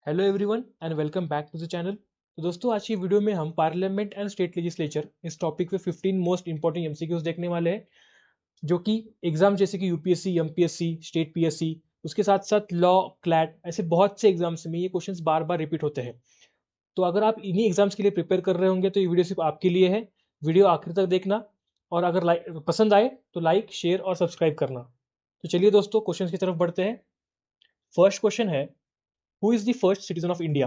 Hello everyone and welcome back to the channel. तो दोस्तों आज की वीडियो में हम पार्लियामेंट एंड स्टेट लेजिस्लेचर इस टॉपिक पे 15 मोस्ट इंपॉर्टेंट एमसीक्यूज देखने वाले हैं, जो कि एग्जाम जैसे कि यूपीएससी, एमपीएससी, स्टेट पीएससी, उसके साथ साथ लॉ, क्लैट, ऐसे बहुत से एग्जाम्स में ये क्वेश्चंस बार बार रिपीट होते हैं। तो अगर आप इन्हीं एग्जाम्स के लिए प्रिपेयर कर रहे होंगे तो ये वीडियो सिर्फ आपके लिए है। वीडियो आखिर तक देखना, और अगर पसंद आए तो लाइक, शेयर और सब्सक्राइब करना। तो चलिए दोस्तों क्वेश्चंस की तरफ बढ़ते हैं। फर्स्ट क्वेश्चन है, who is the first citizen of India?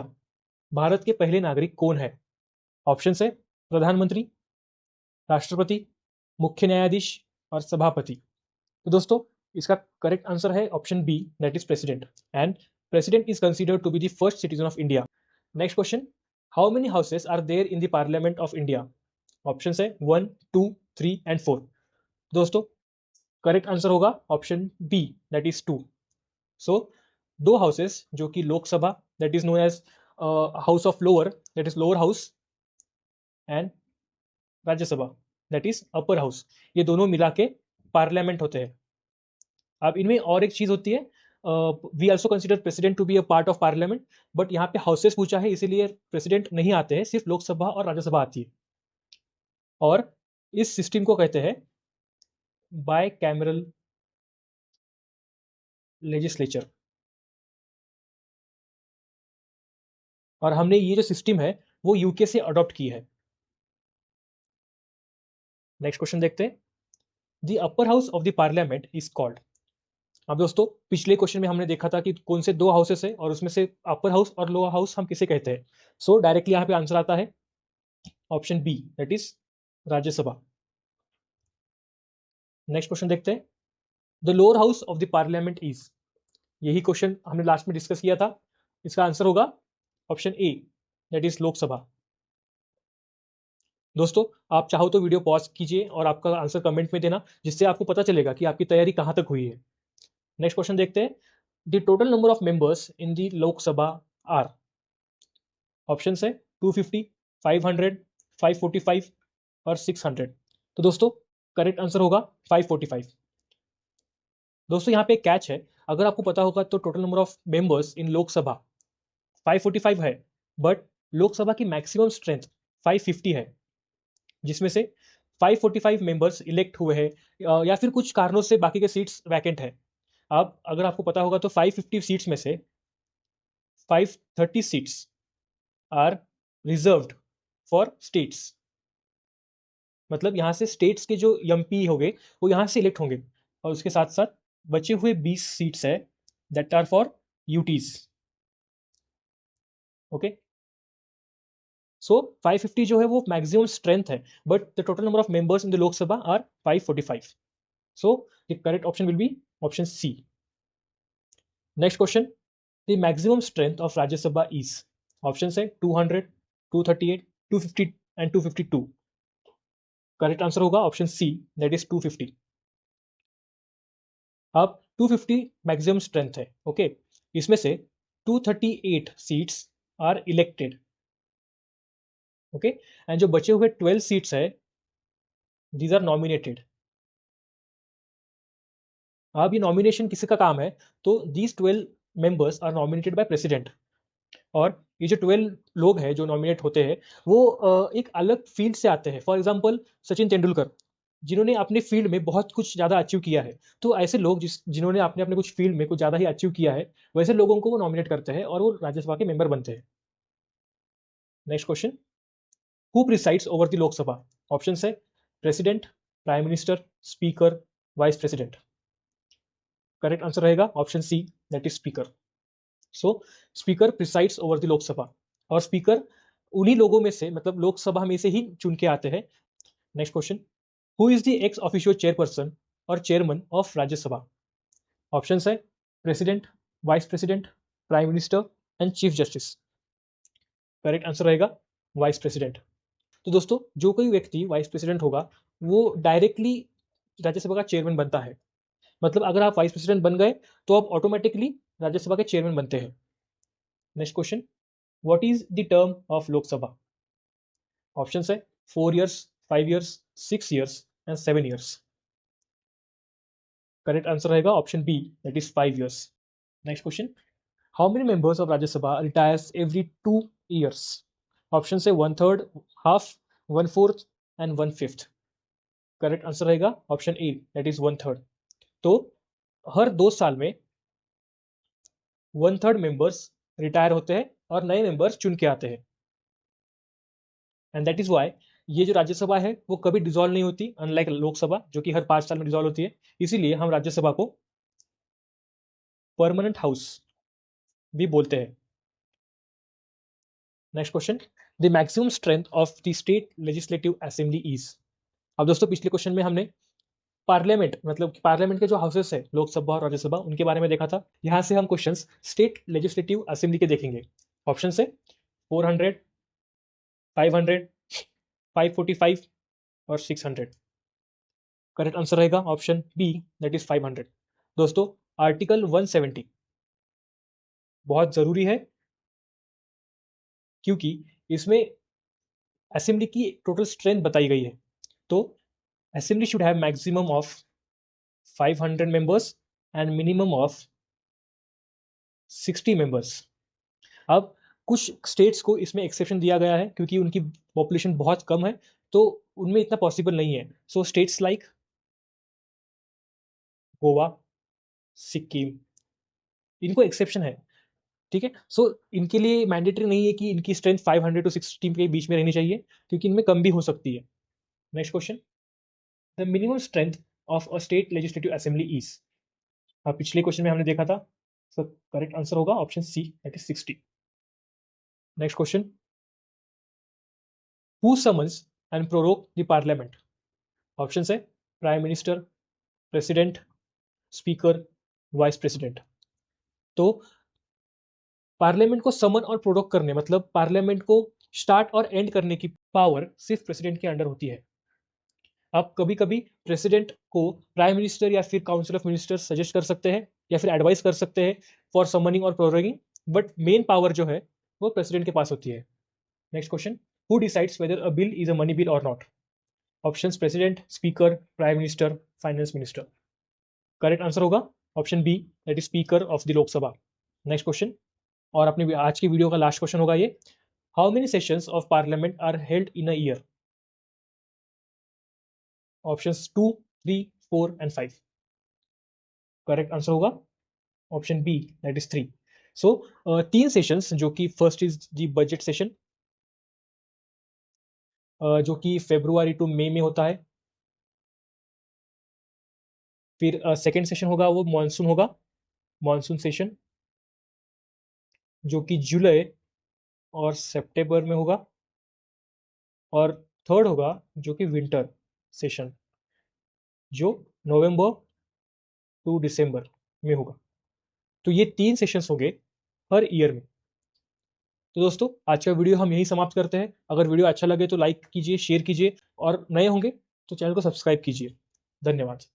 Bharat के पहले नागरिक कौन है? ऑप्शन है प्रधानमंत्री, राष्ट्रपति, मुख्य न्यायाधीश और सभापति। तो दोस्तों इसका करेक्ट आंसर है option B, that is president. And president is considered to be the first citizen of India. Next question, how many houses are there in the parliament of India? Option है 1, 2, 3 and 4। दोस्तों correct answer होगा option B, that is 2। So दो houses जो कि Lok Sabha, that is known as house of lower, that is lower house, and Rajya Sabha, that is upper house, ये दोनों मिला के पार्लियामेंट होते हैं। अब इनमें और एक चीज होती है, we also consider president to be a part of parliament, but यहाँ पे हाउसेस पूछा है इसीलिए प्रेसिडेंट नहीं आते हैं, सिर्फ लोकसभा और राज्यसभा आती है। और इस सिस्टम को कहते हैं बाय कैमरल लेजिस्लेचर। और हमने ये जो सिस्टम है वो यूके से अडॉप्ट की है। नेक्स्ट क्वेश्चन देखते हैं, the upper house of the parliament is called. अब दोस्तों पिछले क्वेश्चन में हमने देखा था कि कौन से दो हाउसेस है और उसमें से अपर हाउस और लोअर हाउस हम किसे कहते हैं। सो डायरेक्टली यहाँ पे आंसर आता है option B, that is Rajya Sabha. Next question देखते हैं, the lower house of the parliament is. यही क्वेश्चन हमने लास्ट में डिस्कस किया था। इसका आंसर होगा option A, that is Lok Sabha. दोस्तों आप चाहो तो वीडियो पॉज कीजिए और आपका आंसर कमेंट में देना, जिससे आपको पता चलेगा कि आपकी तैयारी कहां तक हुई है। नेक्स्ट क्वेश्चन देखते हैं, the total number of members in the Lok Sabha are. Option है 250, 500, 545 और 600। तो दोस्तों करेक्ट आंसर होगा 545। दोस्तों यहाँ पे एक कैच है, अगर आपको पता होगा तो टोटल नंबर ऑफ मेंबर्स इन लोकसभा 545 है, बट लोकसभा की मैक्सिमम स्ट्रेंथ 550 है, जिसमें से 545 मेंबर्स इलेक्ट हुए हैं, या फिर कुछ कारणों से बाकी के सीट्स वैकेंट है। अब अगर आपको पता होगा तो 550 सीट्स में से 530 seats are reserved for states. मतलब यहाँ से स्टेट्स के जो एमपी होंगे वो यहाँ से इलेक्ट होंगे, और उसके साथ साथ बचे हुए 20 सीट्स है that are for UTs. Okay, so 550 जो है वो मैक्सिमम स्ट्रेंथ है, but the total number of members in the Lok Sabha are 545। So the correct option will be option C. Next question, the maximum strength of Rajya Sabha is. Option है 200, 238, 250 and 252। Correct answer होगा option C, that is 250। अब 250 maximum strength है, okay. इसमें से 238 seats are elected, okay, and जो बचे हुए 12 seats है दीज आर नॉमिनेटेड। अब ये नॉमिनेशन किसी का काम है, तो these 12 members are nominated by president. और ये जो 12 लोग हैं जो नॉमिनेट होते हैं वो एक अलग फील्ड से आते हैं। फॉर एग्जांपल सचिन तेंदुलकर, जिन्होंने अपने फील्ड में बहुत कुछ ज़्यादा अचीव किया है। तो ऐसे लोग जिन्होंने अपने अपने कुछ फील्ड में कुछ ज़्यादा ही अचीव किया है, वैसे लोगों को वो नॉमिनेट करते हैं और वो राज्यसभा के मेंबर बनते हैं। Next question, who presides over the Lok Sabha? Option है president, prime minister, speaker, vice president. Correct answer रहेगा option C, that is speaker. So speaker presides over the Lok Sabha, और स्पीकर उन्हीं लोगों में से, मतलब लोकसभा में से ही चुन के आते हैं। Next question, who is the ex officio chairperson और चेयरमैन ऑफ राज्यसभा? ऑप्शन है president, vice president, prime minister and chief justice. Correct answer रहेगा वाइस प्रेसिडेंट। तो दोस्तों जो कोई व्यक्ति वाइस प्रेसिडेंट होगा वो डायरेक्टली राज्यसभा का चेयरमैन बनता है। मतलब अगर आप वाइस प्रेसिडेंट बन गए तो आप ऑटोमेटिकली राज्यसभा के चेयरमैन बनते हैं। Next question, what is the term of Lok Sabha? Option है 4 years, 5 years, 6 years and 7 years. Correct answer रहेगा option B, that is 5 years. Next question, how many members of Rajya Sabha retires every 2 years? Option से 1/3, half, 1/4 and 1/5। Correct answer रहेगा option A, that is 1/3। तो हर 2 साल में 1/3 members retire होते हैं और नए मेंबर्स चुन के आते हैं। एंड दैट इज वाई ये जो राज्यसभा है वो कभी डिसॉल्व नहीं होती, अनलाइक लोकसभा जो कि हर 5 साल में डिसॉल्व होती है। इसीलिए हम राज्यसभा को परमानेंट हाउस भी बोलते हैं। Next question, the maximum strength of the state legislative assembly is. अब दोस्तों पिछले क्वेश्चन में हमने पार्लियामेंट मतलब पार्लियामेंट के जो हाउसेस है लोकसभा और राज्यसभा उनके बारे में देखा था। यहां से हम क्वेश्चंस स्टेट लेजिस्लेटिव असेंबली के देखेंगे। ऑप्शन से 400, 500, 545 और 600। करेक्ट आंसर रहेगा ऑप्शन बी, दैट इज 500। दोस्तों आर्टिकल 170 बहुत जरूरी है क्योंकि इसमें असेंबली की टोटल स्ट्रेंथ बताई गई है। तो assembly should have maximum of 500 members and minimum of 60 members. अब कुछ स्टेट्स को इसमें एक्सेप्शन दिया गया है क्योंकि उनकी पॉपुलेशन बहुत कम है, तो उनमें इतना पॉसिबल नहीं है। सो स्टेट्स लाइक गोवा, सिक्किम, इनको एक्सेप्शन है। ठीक है, सो इनके लिए मैंडेटरी नहीं है कि इनकी स्ट्रेंथ 500 to 60 के बीच में रहनी चाहिए, क्योंकि इनमें कम भी हो सकती है। Next question, the minimum strength of a state legislative assembly is. अब पिछले क्वेश्चन में हमने देखा था, सो करेक्ट आंसर होगा option C, that is 60। Next question, who summons and prorogue the parliament. Option है prime minister, president, speaker, vice president. तो parliament को समन और प्रोरोग करने मतलब पार्लियामेंट को स्टार्ट और एंड करने की पावर सिर्फ प्रेसिडेंट के अंडर होती है। अब कभी कभी प्रेसिडेंट को प्राइम मिनिस्टर या फिर काउंसिल ऑफ मिनिस्टर्स सजेस्ट कर सकते हैं या फिर एडवाइस कर सकते हैं फॉर समनिंग और प्रोरोगिंग, बट मेन पावर जो है वो प्रेसिडेंट के पास होती है। Next question, who decides whether a bill is a money bill और not. Options president, speaker, prime minister, finance minister. Correct answer होगा option B, that is speaker of the Lok Sabha. Next question, और अपनी आज की वीडियो का last question होगा ये, how many sessions of parliament are held in a year. Options 2, 3, 4 and 5। Correct answer होगा option B, that is 3। So 3 sessions, जो कि first is the budget session जो कि फेब्रुआरी टू मई में होता है। फिर सेकेंड सेशन होगा वो मॉनसून होगा, मॉनसून सेशन जो कि जुलाई और सितंबर में होगा। और थर्ड होगा जो कि विंटर सेशन जो नवंबर टू दिसंबर में होगा। तो ये 3 सेशंस हो गए हर ईयर में। तो दोस्तों आज का वीडियो हम यही समाप्त करते हैं। अगर वीडियो अच्छा लगे तो लाइक कीजिए, शेयर कीजिए और नए होंगे तो चैनल को सब्सक्राइब कीजिए। धन्यवाद।